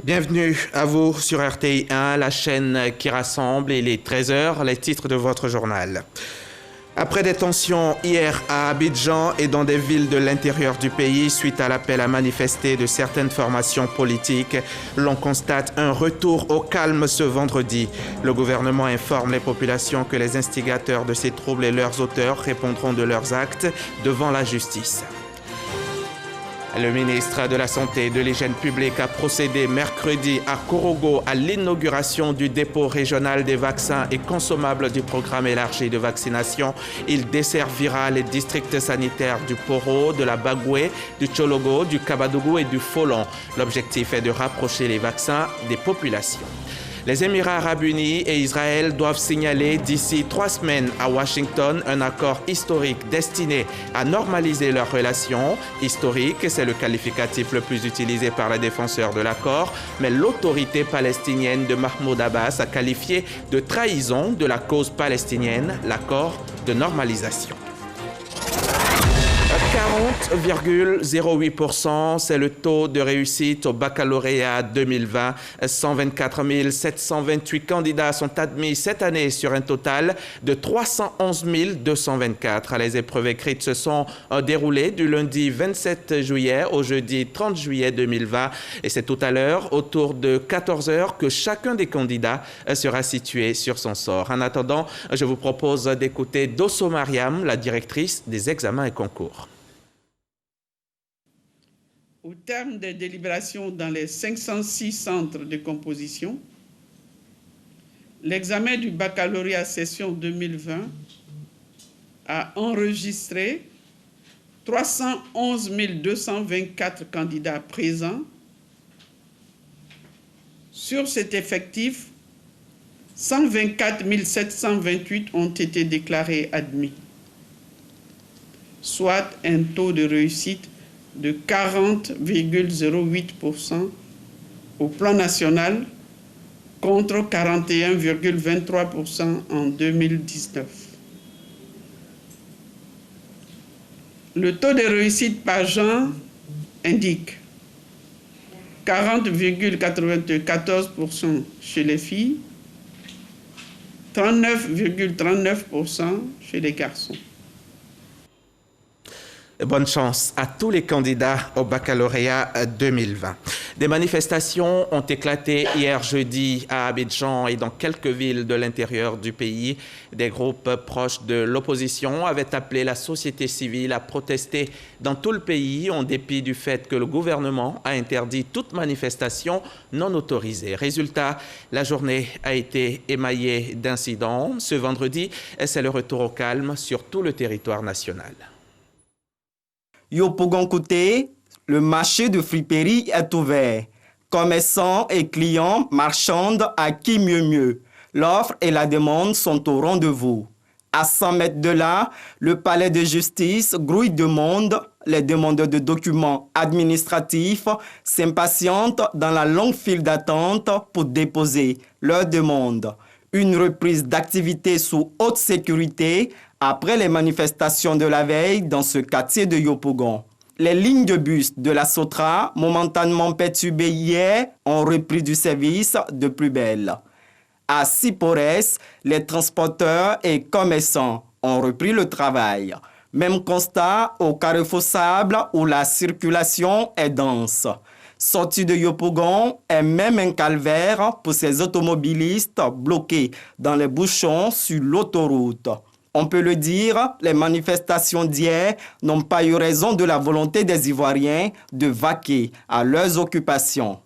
Bienvenue à vous sur RTI 1, la chaîne qui rassemble. Il est 13h, les titres de votre journal. Après des tensions hier à Abidjan et dans des villes de l'intérieur du pays, suite à l'appel à manifester de certaines formations politiques, l'on constate un retour au calme ce vendredi. Le gouvernement informe les populations que les instigateurs de ces troubles et leurs auteurs répondront de leurs actes devant la justice. Le ministre de la Santé et de l'Hygiène publique a procédé mercredi à Korogo à l'inauguration du dépôt régional des vaccins et consommables du programme élargi de vaccination. Il desservira les districts sanitaires du Poro, de la Bagoué, du Tchologo, du Kabadougou et du Folon. L'objectif est de rapprocher les vaccins des populations. Les Émirats arabes unis et Israël doivent signaler d'ici 3 semaines à Washington un accord historique destiné à normaliser leurs relations. Historique, c'est le qualificatif le plus utilisé par les défenseurs de l'accord, mais l'autorité palestinienne de Mahmoud Abbas a qualifié de trahison de la cause palestinienne l'accord de normalisation. 40,08%, c'est le taux de réussite au baccalauréat 2020. 124 728 candidats sont admis cette année sur un total de 311 224. Les épreuves écrites se sont déroulées du lundi 27 juillet au jeudi 30 juillet 2020. Et c'est tout à l'heure, autour de 14 heures, que chacun des candidats sera situé sur son sort. En attendant, je vous propose d'écouter Dosso Mariam, la directrice des examens et concours. Au terme des délibérations dans les 506 centres de composition, l'examen du baccalauréat session 2020 a enregistré 311 224 candidats présents. Sur cet effectif, 124 728 ont été déclarés admis, soit un taux de réussite de 40,08% au plan national contre 41,23% en 2019. Le taux de réussite par genre indique 40,94% chez les filles, 39,39% chez les garçons. Bonne chance à tous les candidats au baccalauréat 2020. Des manifestations ont éclaté hier jeudi à Abidjan et dans quelques villes de l'intérieur du pays. Des groupes proches de l'opposition avaient appelé la société civile à protester dans tout le pays en dépit du fait que le gouvernement a interdit toute manifestation non autorisée. Résultat, la journée a été émaillée d'incidents. Ce vendredi, c'est le retour au calme sur tout le territoire national. Yopougon côté, le marché de friperie est ouvert. Commerçants et clients marchandent à qui mieux. L'offre et la demande sont au rendez-vous. À 100 mètres de là, le palais de justice grouille de monde. Les demandeurs de documents administratifs s'impatientent dans la longue file d'attente pour déposer leurs demandes. Une reprise d'activité sous haute sécurité après les manifestations de la veille dans ce quartier de Yopougon. Les lignes de bus de la Sotra, momentanément perturbées hier, ont repris du service de plus belle. À Sipores, les transporteurs et commerçants ont repris le travail. Même constat au Carrefour Sable où la circulation est dense. Sortie de Yopougon est même un calvaire pour ces automobilistes bloqués dans les bouchons sur l'autoroute. On peut le dire, les manifestations d'hier n'ont pas eu raison de la volonté des Ivoiriens de vaquer à leurs occupations.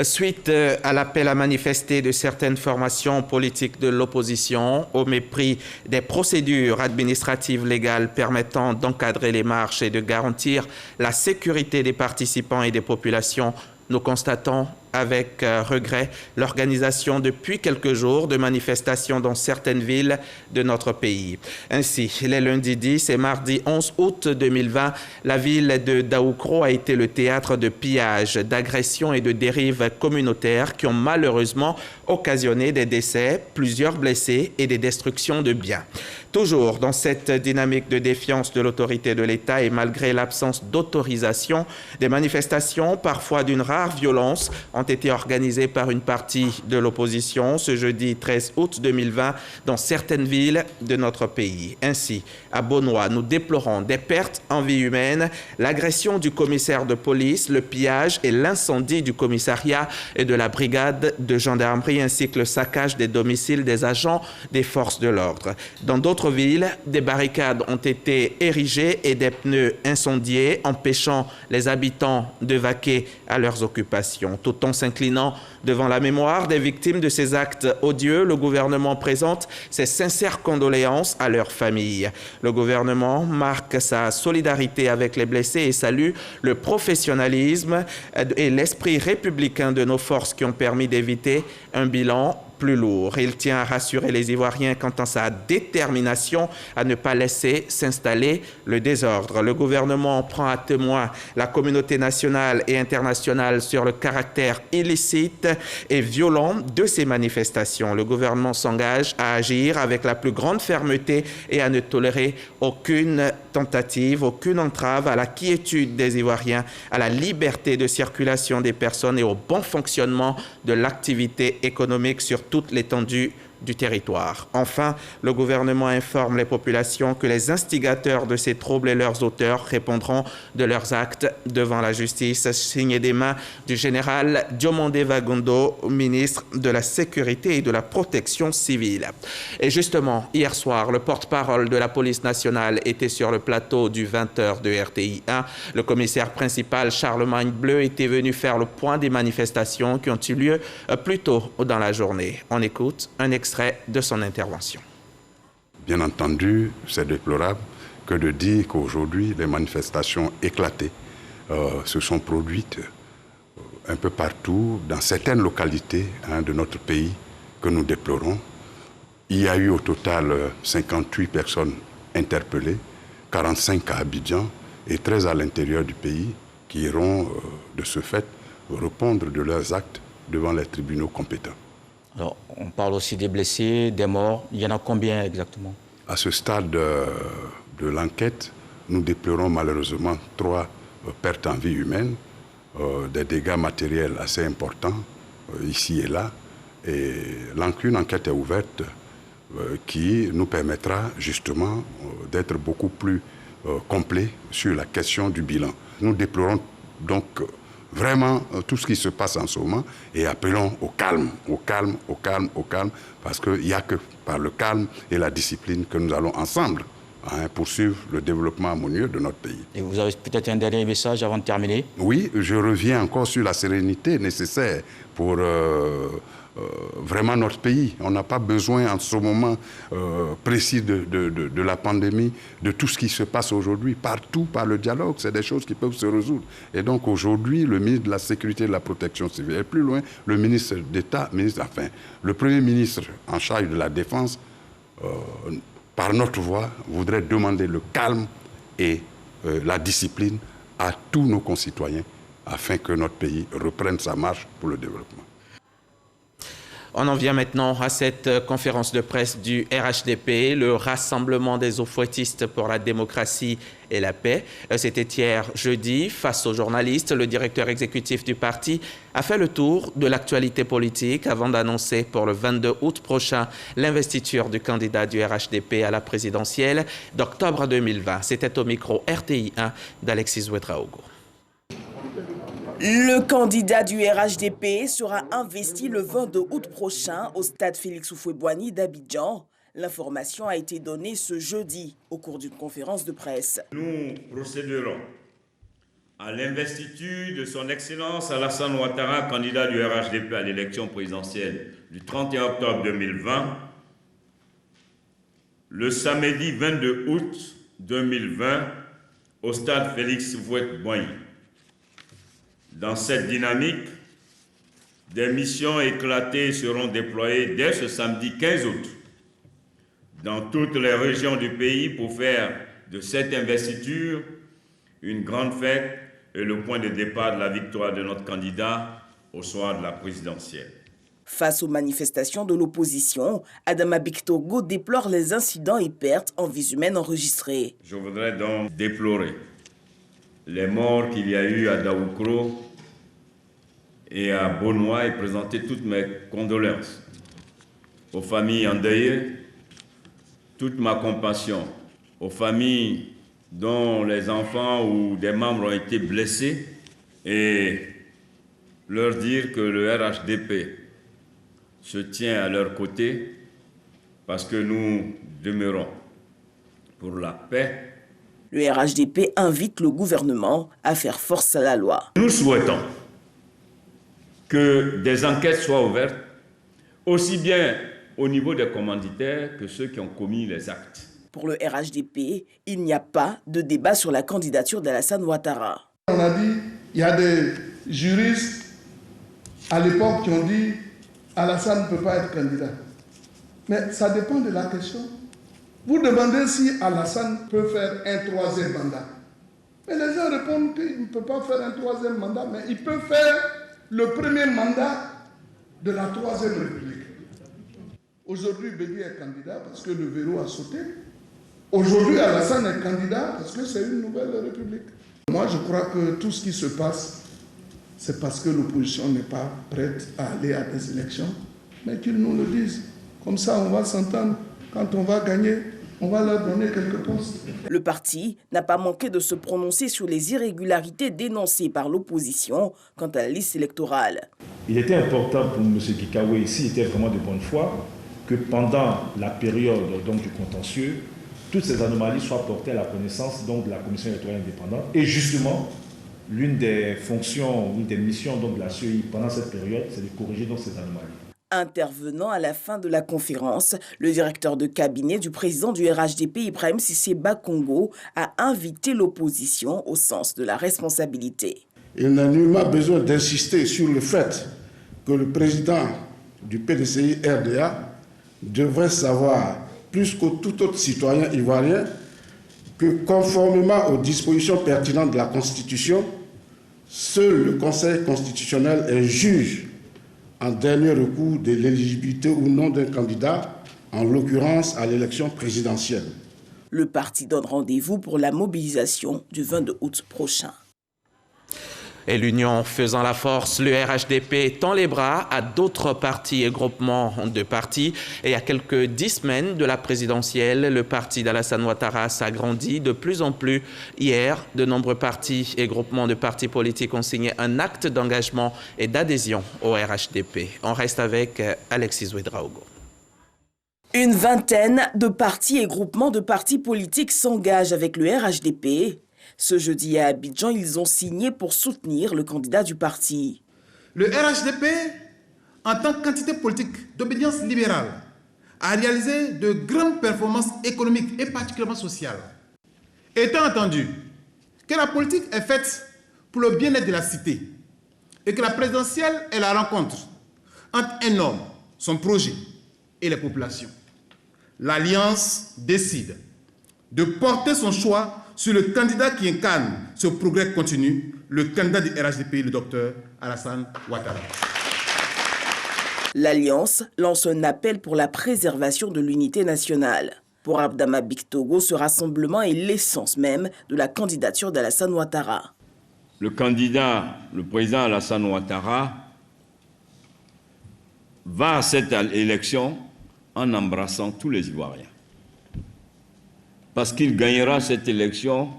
Suite à l'appel à manifester de certaines formations politiques de l'opposition, au mépris des procédures administratives légales permettant d'encadrer les marches et de garantir la sécurité des participants et des populations, nous constatons avec regret l'organisation depuis quelques jours de manifestations dans certaines villes de notre pays. Ainsi, les lundis 10 et mardi 11 août 2020, la ville de Daoukro a été le théâtre de pillages, d'agressions et de dérives communautaires qui ont malheureusement occasionné des décès, plusieurs blessés et des destructions de biens. Toujours dans cette dynamique de défiance de l'autorité de l'État et malgré l'absence d'autorisation, des manifestations, parfois d'une rare violence, ont été organisées par une partie de l'opposition ce jeudi 13 août 2020 dans certaines villes de notre pays. Ainsi, à Beaunois, nous déplorons des pertes en vie humaine, l'agression du commissaire de police, le pillage et l'incendie du commissariat et de la brigade de gendarmerie ainsi que le saccage des domiciles des agents des forces de l'ordre. Dans d'autres villes, des barricades ont été érigées et des pneus incendiés, empêchant les habitants de vaquer à leurs occupations. Tout en s'inclinant devant la mémoire des victimes de ces actes odieux, le gouvernement présente ses sincères condoléances à leurs familles. Le gouvernement marque sa solidarité avec les blessés et salue le professionnalisme et l'esprit républicain de nos forces qui ont permis d'éviter un bilan plus lourd. Il tient à rassurer les Ivoiriens quant à sa détermination à ne pas laisser s'installer le désordre. Le gouvernement prend à témoin la communauté nationale et internationale sur le caractère illicite et violent de ces manifestations. Le gouvernement s'engage à agir avec la plus grande fermeté et à ne tolérer aucune tentative, aucune entrave à la quiétude des Ivoiriens, à la liberté de circulation des personnes et au bon fonctionnement de l'activité économique sur toute l'étendue du territoire. Enfin, le gouvernement informe les populations que les instigateurs de ces troubles et leurs auteurs répondront de leurs actes devant la justice. Signé des mains du général Diomandé Vagondo, ministre de la Sécurité et de la Protection civile. Et justement, hier soir, le porte-parole de la police nationale était sur le plateau du 20h de RTI 1. Le commissaire principal Charlemagne Bleu était venu faire le point des manifestations qui ont eu lieu plus tôt dans la journée. On écoute un extrait de son intervention. Bien entendu, c'est déplorable que de dire qu'aujourd'hui, les manifestations éclatées se sont produites un peu partout, dans certaines localités de notre pays que nous déplorons. Il y a eu au total 58 personnes interpellées, 45 à Abidjan et 13 à l'intérieur du pays qui iront de ce fait répondre de leurs actes devant les tribunaux compétents. Alors, on parle aussi des blessés, des morts. Il y en a combien exactement? À ce stade de l'enquête, nous déplorons malheureusement 3 pertes en vie humaine, des dégâts matériels assez importants ici et là. Et une enquête est ouverte qui nous permettra justement d'être beaucoup plus complet sur la question du bilan. Nous déplorons donc vraiment tout ce qui se passe en ce moment et appelons au calme, parce qu'il n'y a que par le calme et la discipline que nous allons ensemble poursuivre le développement harmonieux de notre pays. Et vous avez peut-être un dernier message avant de terminer? Oui, je reviens encore sur la sérénité nécessaire pour vraiment notre pays. On n'a pas besoin en ce moment précis de la pandémie, de tout ce qui se passe aujourd'hui, partout par le dialogue. C'est des choses qui peuvent se résoudre. Et donc aujourd'hui, le ministre de la Sécurité et de la Protection civile, et plus loin, le ministre d'État, le Premier ministre en charge de la Défense, par notre voix, voudrait demander le calme et la discipline à tous nos concitoyens afin que notre pays reprenne sa marche pour le développement. On en vient maintenant à cette conférence de presse du RHDP, le Rassemblement des eaux-fouettistes pour la démocratie et la paix. C'était hier jeudi. Face aux journalistes, le directeur exécutif du parti a fait le tour de l'actualité politique avant d'annoncer pour le 22 août prochain l'investiture du candidat du RHDP à la présidentielle d'octobre 2020. C'était au micro RTI 1 d'Alexis Ouedraogo. Le candidat du RHDP sera investi le 22 août prochain au stade Félix Houphouët-Boigny d'Abidjan. L'information a été donnée ce jeudi au cours d'une conférence de presse. Nous procéderons à l'investiture de son Excellence Alassane Ouattara, candidat du RHDP à l'élection présidentielle du 31 octobre 2020, le samedi 22 août 2020 au stade Félix Houphouët-Boigny. Dans cette dynamique, Des missions éclatées seront déployées dès ce samedi 15 août dans toutes les régions du pays pour faire de cette investiture une grande fête et le point de départ de la victoire de notre candidat au soir de la présidentielle. Face aux manifestations de l'opposition, Adama Bictogo déplore les incidents et pertes en vies humaines enregistrées. Je voudrais donc déplorer les morts qu'il y a eu à Daoukro et à Bonois et présenter toutes mes condoléances aux familles endeuillées, toute ma compassion aux familles dont les enfants ou des membres ont été blessés et leur dire que le RHDP se tient à leur côté parce que nous demeurons pour la paix. Le RHDP invite le gouvernement à faire force à la loi. Nous souhaitons que des enquêtes soient ouvertes, aussi bien au niveau des commanditaires que ceux qui ont commis les actes. Pour le RHDP, il n'y a pas de débat sur la candidature d'Alassane Ouattara. On a dit, il y a des juristes à l'époque qui ont dit Alassane ne peut pas être candidat. Mais ça dépend de la question. Vous demandez si Alassane peut faire un troisième mandat. Mais les gens répondent qu'il ne peut pas faire un troisième mandat, mais il peut faire le premier mandat de la Troisième République. Aujourd'hui, Bédi est candidat parce que le verrou a sauté. Aujourd'hui, Alassane est candidat parce que c'est une nouvelle république. Moi, je crois que tout ce qui se passe, c'est parce que l'opposition n'est pas prête à aller à des élections, mais qu'ils nous le disent. Comme ça, on va s'entendre. Quand on va gagner, on va leur donner quelques postes. Le parti n'a pas manqué de se prononcer sur les irrégularités dénoncées par l'opposition quant à la liste électorale. Il était important pour M. Kikawe, ici, il était vraiment de bonne foi, que pendant la période du contentieux, toutes ces anomalies soient portées à la connaissance de la Commission électorale indépendante. Et justement, l'une des fonctions, l'une des missions de la CEI pendant cette période, c'est de corriger ces anomalies. Intervenant à la fin de la conférence, le directeur de cabinet du président du RHDP, Ibrahim Cissé Bakongo, a invité l'opposition au sens de la responsabilité. Il n'a nullement besoin d'insister sur le fait que le président du PDCI RDA devrait savoir, plus que tout autre citoyen ivoirien, que conformément aux dispositions pertinentes de la Constitution, seul le Conseil constitutionnel est juge en dernier recours de l'éligibilité ou non d'un candidat, en l'occurrence à l'élection présidentielle. Le parti donne rendez-vous pour la mobilisation du 22 août prochain. Et l'union faisant la force, le RHDP tend les bras à d'autres partis et groupements de partis. Et à quelques 10 semaines de la présidentielle, le parti d'Alassane Ouattara s'agrandit de plus en plus. Hier, de nombreux partis et groupements de partis politiques ont signé un acte d'engagement et d'adhésion au RHDP. On reste avec Alexis Ouedraogo. Une vingtaine de partis et groupements de partis politiques s'engagent avec le RHDP. Ce jeudi à Abidjan, ils ont signé pour soutenir le candidat du parti. Le RHDP, en tant qu'entité politique d'obédience libérale, a réalisé de grandes performances économiques et particulièrement sociales. Étant entendu que la politique est faite pour le bien-être de la cité et que la présidentielle est la rencontre entre un homme, son projet et les populations, l'Alliance décide de porter son choix sur le candidat qui incarne ce progrès continu, le candidat du RHDP, le docteur Alassane Ouattara. L'Alliance lance un appel pour la préservation de l'unité nationale. Pour Adama Bictogo, ce rassemblement est l'essence même de la candidature d'Alassane Ouattara. Le candidat, le président Alassane Ouattara, va à cette élection en embrassant tous les Ivoiriens. Parce qu'il gagnera cette élection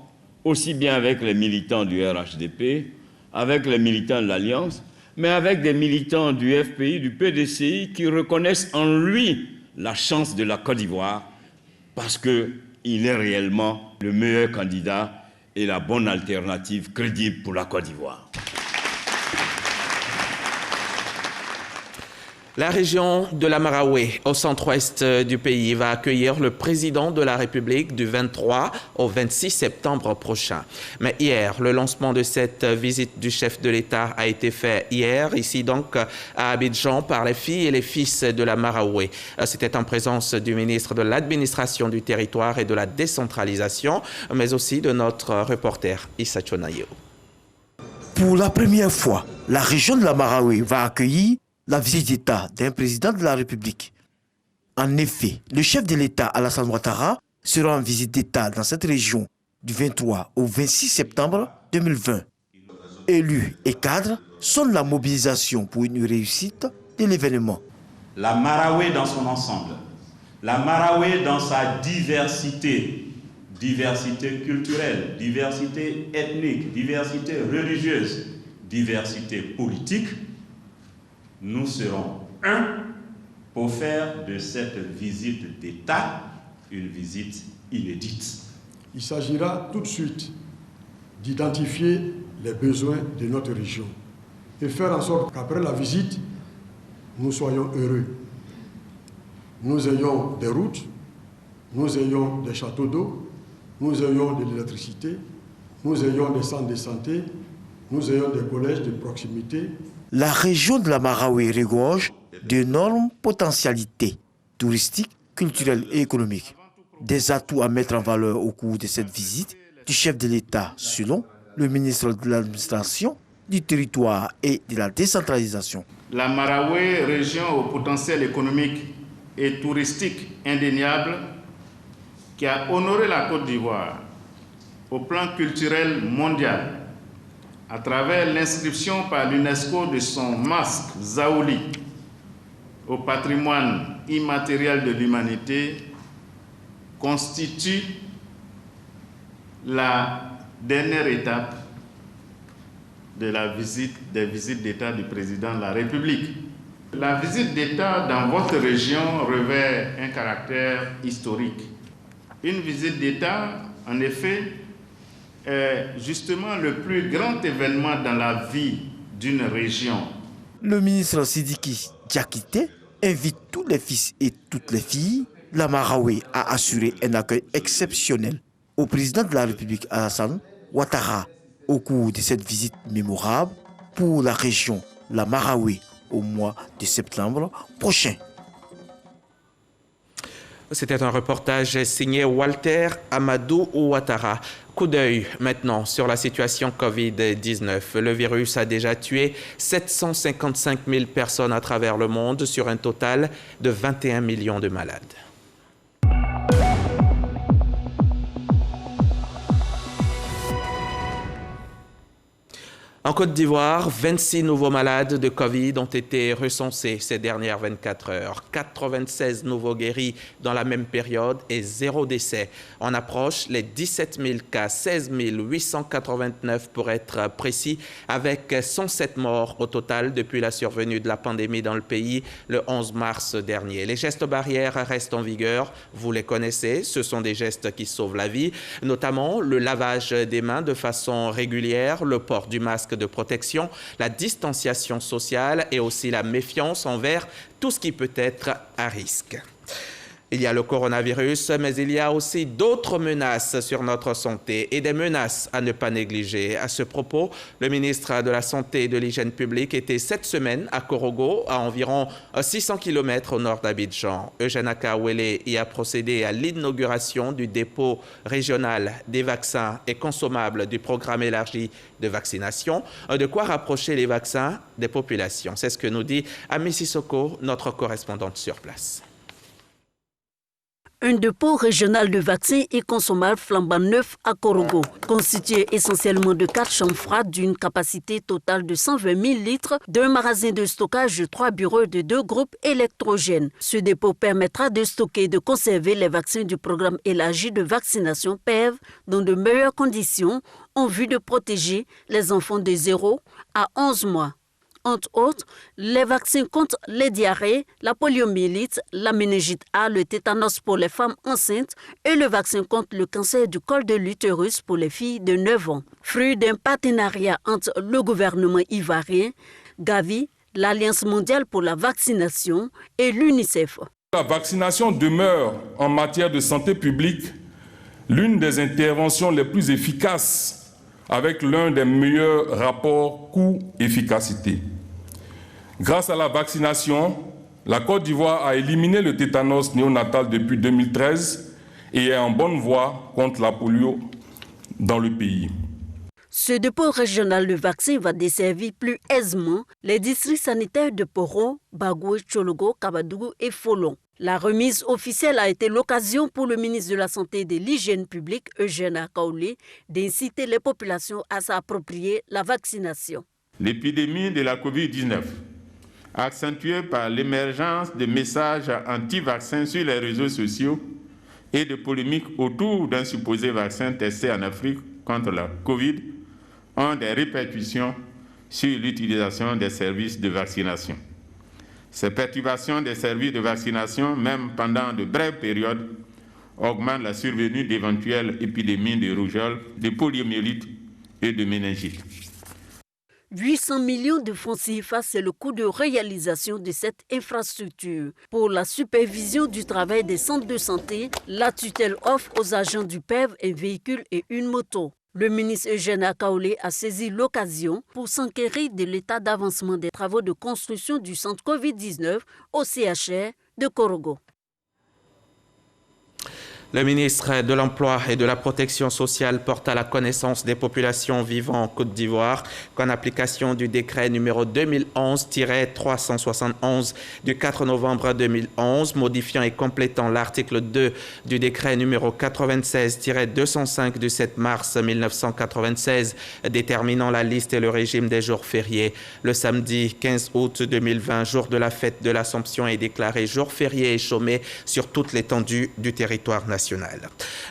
aussi bien avec les militants du RHDP, avec les militants de l'Alliance, mais avec des militants du FPI, du PDCI, qui reconnaissent en lui la chance de la Côte d'Ivoire, parce qu'il est réellement le meilleur candidat et la bonne alternative crédible pour la Côte d'Ivoire. La région de la Maraoué, au centre-ouest du pays, va accueillir le président de la République du 23 au 26 septembre prochain. Mais hier, le lancement de cette visite du chef de l'État a été fait hier, ici donc à Abidjan, par les filles et les fils de la Maraoué. C'était en présence du ministre de l'Administration du territoire et de la décentralisation, mais aussi de notre reporter Issa Chonayo. Pour la première fois, la région de la Maraoué va accueillir la visite d'État d'un président de la République. En effet, le chef de l'État, Alassane Ouattara, sera en visite d'État dans cette région du 23 au 26 septembre 2020. Élus et cadres sonnent la mobilisation pour une réussite de l'événement. La Maraoué dans son ensemble, la Maraoué dans sa diversité, diversité culturelle, diversité ethnique, diversité religieuse, diversité politique, nous serons un pour faire de cette visite d'État une visite inédite. Il s'agira tout de suite d'identifier les besoins de notre région et faire en sorte qu'après la visite, nous soyons heureux. Nous ayons des routes, nous ayons des châteaux d'eau, nous ayons de l'électricité, nous ayons des centres de santé, nous ayons des collèges de proximité. La région de la Maraoué regorge d'énormes potentialités touristiques, culturelles et économiques. Des atouts à mettre en valeur au cours de cette visite du chef de l'État, selon le ministre de l'Administration, du territoire et de la décentralisation. La Maraoué, région au potentiel économique et touristique indéniable, qui a honoré la Côte d'Ivoire au plan culturel mondial, à travers l'inscription par l'UNESCO de son masque Zaouli au patrimoine immatériel de l'humanité, constitue la dernière étape des visites d'État du président de la République. La visite d'État dans votre région revêt un caractère historique. Une visite d'État, en effet, est justement le plus grand événement dans la vie d'une région. Le ministre Sidiki Diakité invite tous les fils et toutes les filles de la Maraoué à assurer un accueil exceptionnel au président de la République Alassane Ouattara au cours de cette visite mémorable pour la région, la Maraoué, au mois de septembre prochain. C'était un reportage signé Walter Amadou Ouattara. Coup d'œil maintenant sur la situation Covid-19. Le virus a déjà tué 755 000 personnes à travers le monde sur un total de 21 millions de malades. En Côte d'Ivoire, 26 nouveaux malades de Covid ont été recensés ces dernières 24 heures. 96 nouveaux guéris dans la même période et 0 décès. On approche les 17 000 cas, 16 889 pour être précis, avec 107 morts au total depuis la survenue de la pandémie dans le pays le 11 mars dernier. Les gestes barrières restent en vigueur, vous les connaissez, ce sont des gestes qui sauvent la vie, notamment le lavage des mains de façon régulière, le port du masque de protection, la distanciation sociale et aussi la méfiance envers tout ce qui peut être à risque. Il y a le coronavirus, mais il y a aussi d'autres menaces sur notre santé et des menaces à ne pas négliger. À ce propos, le ministre de la Santé et de l'Hygiène publique était cette semaine à Korogo, à environ 600 km au nord d'Abidjan. Eugène Akawele y a procédé à l'inauguration du dépôt régional des vaccins et consommables du programme élargi de vaccination, de quoi rapprocher les vaccins des populations. C'est ce que nous dit Ami Sissoko, notre correspondante sur place. Un dépôt régional de vaccins et consommables flambant neuf à Korogo, constitué essentiellement de 4 chambres froides d'une capacité totale de 120 000 litres, d'un magasin de stockage de 3 bureaux de 2 groupes électrogènes. Ce dépôt permettra de stocker et de conserver les vaccins du programme élargi de vaccination PEV dans de meilleures conditions en vue de protéger les enfants de 0 à 11 mois. Entre autres, les vaccins contre les diarrhées, la poliomyélite, la méningite A, le tétanos pour les femmes enceintes et le vaccin contre le cancer du col de l'utérus pour les filles de 9 ans. Fruit d'un partenariat entre le gouvernement ivoirien, Gavi, l'Alliance mondiale pour la vaccination et l'UNICEF. La vaccination demeure en matière de santé publique l'une des interventions les plus efficaces avec l'un des meilleurs rapports coût-efficacité. Grâce à la vaccination, la Côte d'Ivoire a éliminé le tétanos néonatal depuis 2013 et est en bonne voie contre la polio dans le pays. Ce dépôt régional de vaccins va desservir plus aisément les districts sanitaires de Poro, Bagoué, Tchologo, Kabadougou et Folon. La remise officielle a été l'occasion pour le ministre de la Santé et de l'Hygiène publique, Eugène Akaoulé, d'inciter les populations à s'approprier la vaccination. L'épidémie de la COVID-19, accentuée par l'émergence de messages anti-vaccins sur les réseaux sociaux et de polémiques autour d'un supposé vaccin testé en Afrique contre la COVID, ont des répercussions sur l'utilisation des services de vaccination. Ces perturbations des services de vaccination, même pendant de brèves périodes, augmentent la survenue d'éventuelles épidémies de rougeole, de poliomyélite et de méningite. 800 millions de francs CFA, c'est le coût de réalisation de cette infrastructure. Pour la supervision du travail des centres de santé, la tutelle offre aux agents du PEV un véhicule et une moto. Le ministre Eugène Akaoulé a saisi l'occasion pour s'enquérir de l'état d'avancement des travaux de construction du centre Covid-19 au CHR de Korogo. Le ministre de l'Emploi et de la Protection sociale porte à la connaissance des populations vivant en Côte d'Ivoire qu'en application du décret numéro 2011-371 du 4 novembre 2011, modifiant et complétant l'article 2 du décret numéro 96-205 du 7 mars 1996, déterminant la liste et le régime des jours fériés. Le samedi 15 août 2020, jour de la fête de l'Assomption, est déclaré jour férié et chômé sur toute l'étendue du territoire national.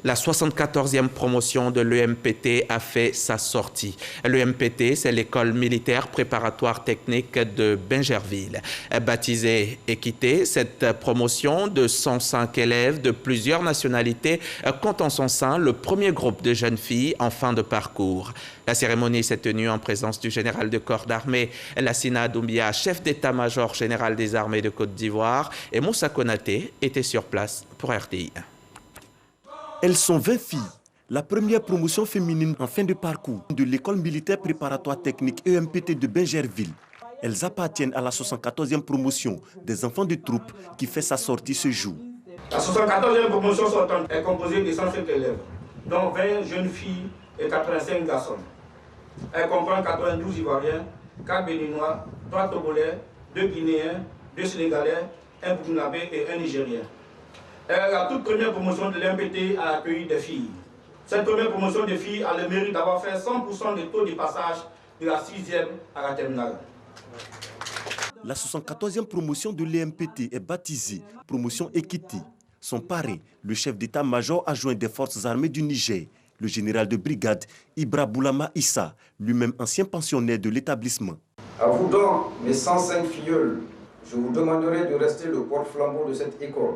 La 74e promotion de l'EMPT a fait sa sortie. L'EMPT, c'est l'école militaire préparatoire technique de Bingerville. Baptisée Équité, cette promotion de 105 élèves de plusieurs nationalités compte en son sein le premier groupe de jeunes filles en fin de parcours. La cérémonie s'est tenue en présence du général de corps d'armée Lassina Doumbia, chef d'état-major général des armées de Côte d'Ivoire, et Moussa Konaté était sur place pour RTI. Elles sont 20 filles, la première promotion féminine en fin de parcours de l'école militaire préparatoire technique EMPT de Bingerville. Elles appartiennent à la 74e promotion des enfants de troupe qui fait sa sortie ce jour. La 74e promotion sortante est composée de 107 élèves, dont 20 jeunes filles et 85 garçons. Elle comprend 92 Ivoiriens, 4 Béninois, 3 Togolais, 2 Guinéens, 2 Sénégalais, 1 Burkinabé et 1 Nigérien. La toute première promotion de l'MPT a accueilli des filles. Cette première promotion de filles a le mérite d'avoir fait 100% de taux de passage de la 6e à la terminale. La 74e promotion de l'EMPT est baptisée Promotion Équité. Son parrain, le chef d'état-major adjoint des forces armées du Niger, le général de brigade Ibra Boulama Issa, lui-même ancien pensionnaire de l'établissement. À vous donc, mes 105 filleuls, je vous demanderai de rester le porte-flambeau de cette école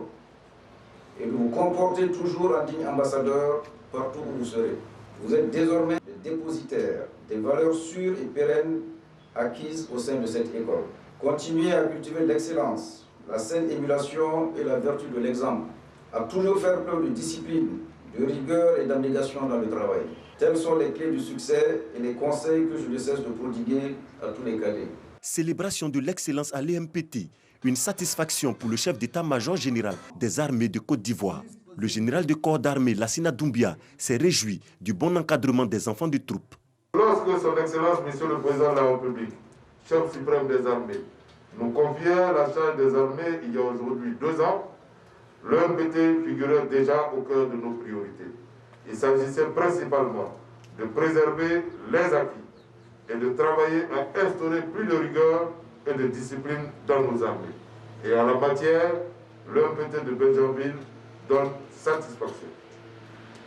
et de vous comporter toujours en digne ambassadeur partout où vous serez. Vous êtes désormais les dépositaires des valeurs sûres et pérennes acquises au sein de cette école. Continuez à cultiver l'excellence, la saine émulation et la vertu de l'exemple, à toujours faire preuve de discipline, de rigueur et d'abnégation dans le travail. Telles sont les clés du succès et les conseils que je ne cesse de prodiguer à tous les cadets. Célébration de l'excellence à l'EMPT, une satisfaction pour le chef d'état-major général des armées de Côte d'Ivoire. Le général de corps d'armée Lassina Doumbia s'est réjoui du bon encadrement des enfants de troupe. Lorsque son Excellence, Monsieur le Président de la République, chef suprême des armées, nous confiait la charge des armées il y a aujourd'hui 2 ans, l'EMPT figurait déjà au cœur de nos priorités. Il s'agissait principalement de préserver les acquis et de travailler à instaurer plus de rigueur et de discipline dans nos armées. Et en la matière, l'EMPT de Bingerville donne satisfaction.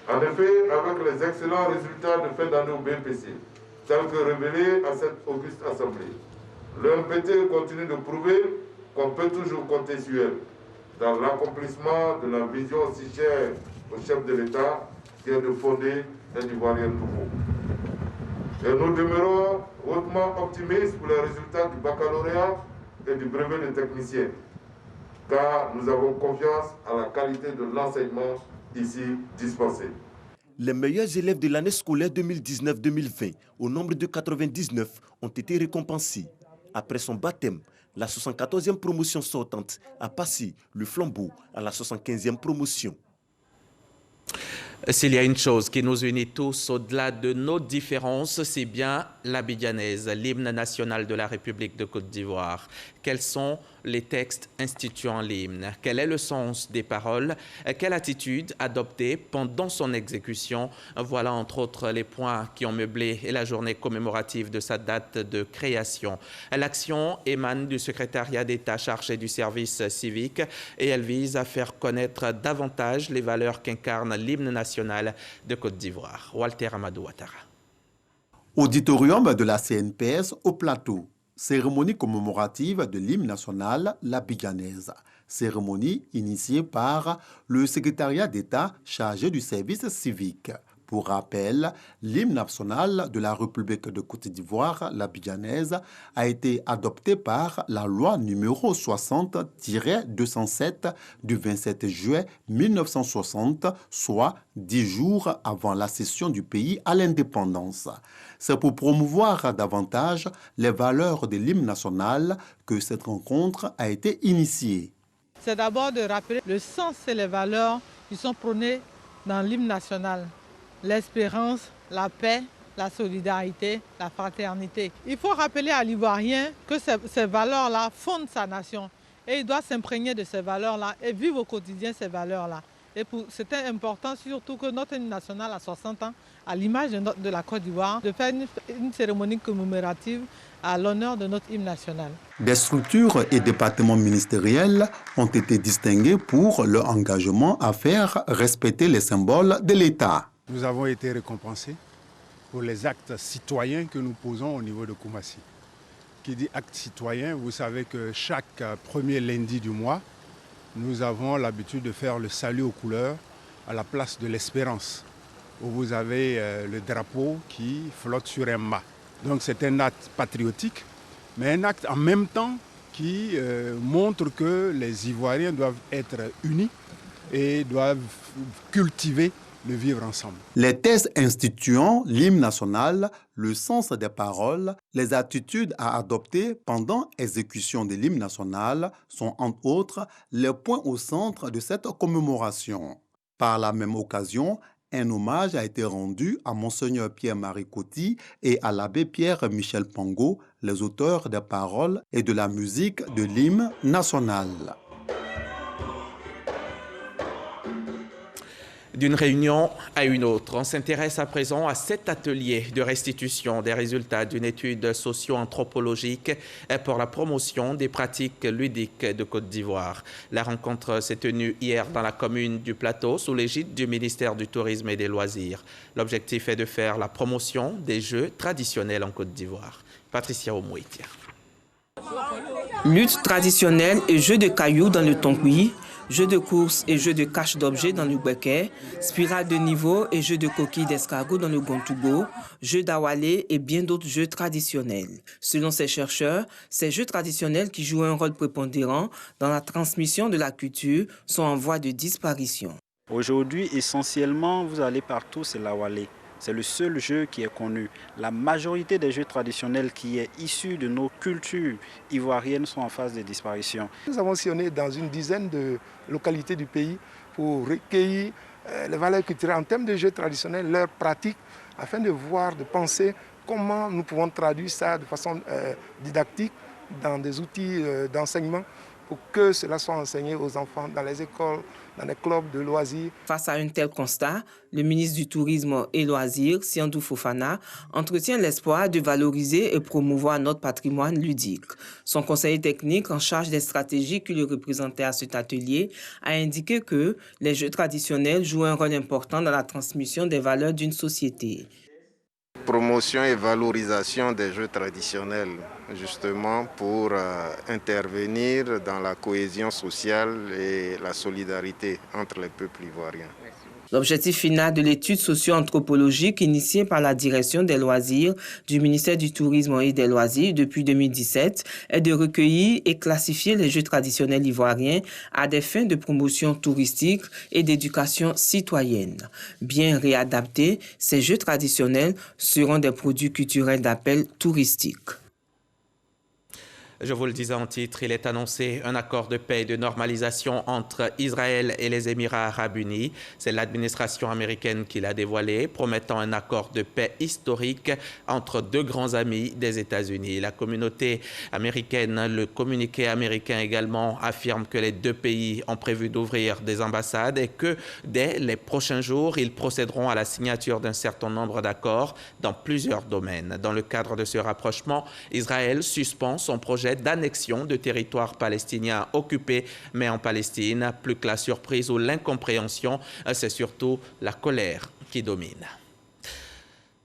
En effet, avec les excellents résultats de fin d'année au BPC, tels que révélés à cette auguste assemblée, l'EMPT continue de prouver qu'on peut toujours compter sur elle dans l'accomplissement de la vision si chère au chef de l'État, qui est de fonder un Ivoirien nouveau. Et nous demeurons hautement optimistes pour les résultats du baccalauréat et du brevet de technicien, car nous avons confiance à la qualité de l'enseignement ici dispensé. Les meilleurs élèves de l'année scolaire 2019-2020, au nombre de 99, ont été récompensés. Après son baptême, la 74e promotion sortante a passé le flambeau à la 75e promotion. S'il y a une chose qui nous unit tous au-delà de nos différences, c'est bien l'abidjanaise, l'hymne national de la République de Côte d'Ivoire. Quels sont les textes instituant l'hymne? Quel est le sens des paroles? Quelle attitude adopter pendant son exécution? Voilà entre autres les points qui ont meublé la journée commémorative de sa date de création. L'action émane du secrétariat d'État chargé du service civique et elle vise à faire connaître davantage les valeurs qu'incarne l'hymne national de Côte d'Ivoire. Walter Amadou Ouattara. Auditorium de la CNPS au Plateau. Cérémonie commémorative de l'hymne national, l'abidjanaise. Cérémonie initiée par le secrétariat d'État chargé du service civique. Pour rappel, l'hymne national de la République de Côte d'Ivoire, l'abidjanaise, a été adopté par la loi numéro 60-207 du 27 juillet 1960, soit 10 jours avant la cession du pays à l'indépendance. C'est pour promouvoir davantage les valeurs de l'hymne national que cette rencontre a été initiée. C'est d'abord de rappeler le sens et les valeurs qui sont prônées dans l'hymne national. L'espérance, la paix, la solidarité, la fraternité. Il faut rappeler à l'Ivoirien que ces valeurs-là fondent sa nation et il doit s'imprégner de ces valeurs-là et vivre au quotidien ces valeurs-là. Et c'était important surtout que notre hymne national a 60 ans, à l'image de la Côte d'Ivoire, de faire une cérémonie commémorative à l'honneur de notre hymne national. Des structures et départements ministériels ont été distingués pour leur engagement à faire respecter les symboles de l'État. Nous avons été récompensés pour les actes citoyens que nous posons au niveau de Koumassi. Qui dit acte citoyen, vous savez que chaque premier lundi du mois, nous avons l'habitude de faire le salut aux couleurs à la place de l'Espérance, où vous avez le drapeau qui flotte sur un mât. Donc c'est un acte patriotique, mais un acte en même temps qui montre que les Ivoiriens doivent être unis et doivent cultiver le vivre ensemble. Les thèses instituant l'hymne national, le sens des paroles, les attitudes à adopter pendant l'exécution de l'hymne national sont entre autres les points au centre de cette commémoration. Par la même occasion, un hommage a été rendu à Monseigneur Pierre-Marie Coty et à l'abbé Pierre-Michel Pango, les auteurs des paroles et de la musique de l'hymne national. D'une réunion à une autre, on s'intéresse à présent à cet atelier de restitution des résultats d'une étude socio-anthropologique pour la promotion des pratiques ludiques de Côte d'Ivoire. La rencontre s'est tenue hier dans la commune du Plateau sous l'égide du ministère du Tourisme et des Loisirs. L'objectif est de faire la promotion des jeux traditionnels en Côte d'Ivoire. Patricia Omouitia. Lutte traditionnelle et jeux de cailloux dans le Tonkoui, jeux de course et jeux de cache d'objets dans le Bweke, spirale de niveau et jeux de coquilles d'escargot dans le Gontougo, jeux d'awalé et bien d'autres jeux traditionnels. Selon ces chercheurs, ces jeux traditionnels qui jouent un rôle prépondérant dans la transmission de la culture sont en voie de disparition. Aujourd'hui, essentiellement, vous allez partout, c'est l'awalé. C'est le seul jeu qui est connu. La majorité des jeux traditionnels qui est issu de nos cultures ivoiriennes sont en phase de disparition. Nous avons sillonné dans une dizaine de localités du pays pour recueillir les valeurs culturelles en termes de jeux traditionnels, leurs pratiques, afin de voir, de penser comment nous pouvons traduire ça de façon didactique dans des outils d'enseignement pour que cela soit enseigné aux enfants dans les écoles, dans les clubs de loisirs. Face à un tel constat, le ministre du Tourisme et Loisirs, Siandou Fofana, entretient l'espoir de valoriser et promouvoir notre patrimoine ludique. Son conseiller technique en charge des stratégies qui le représentait à cet atelier a indiqué que les jeux traditionnels jouent un rôle important dans la transmission des valeurs d'une société. Promotion et valorisation des jeux traditionnels. justement pour intervenir dans la cohésion sociale et la solidarité entre les peuples ivoiriens. L'objectif final de l'étude socio-anthropologique initiée par la Direction des loisirs du ministère du Tourisme et des Loisirs depuis 2017 est de recueillir et classifier les jeux traditionnels ivoiriens à des fins de promotion touristique et d'éducation citoyenne. Bien réadaptés, ces jeux traditionnels seront des produits culturels d'appel touristique. Je vous le disais en titre, il est annoncé un accord de paix et de normalisation entre Israël et les Émirats arabes unis. C'est l'administration américaine qui l'a dévoilé, promettant un accord de paix historique entre deux grands amis des États-Unis. La communauté américaine, le communiqué américain également, affirme que les deux pays ont prévu d'ouvrir des ambassades et que dès les prochains jours, ils procéderont à la signature d'un certain nombre d'accords dans plusieurs domaines. Dans le cadre de ce rapprochement, Israël suspend son projet d'annexion de territoires palestiniens occupés, mais en Palestine. Plus que la surprise ou l'incompréhension, c'est surtout la colère qui domine.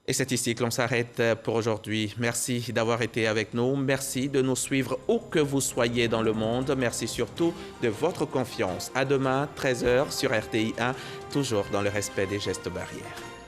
Et c'est ici que l'on s'arrête pour aujourd'hui. Merci d'avoir été avec nous. Merci de nous suivre où que vous soyez dans le monde. Merci surtout de votre confiance. À demain, 13h sur RTI 1, toujours dans le respect des gestes barrières.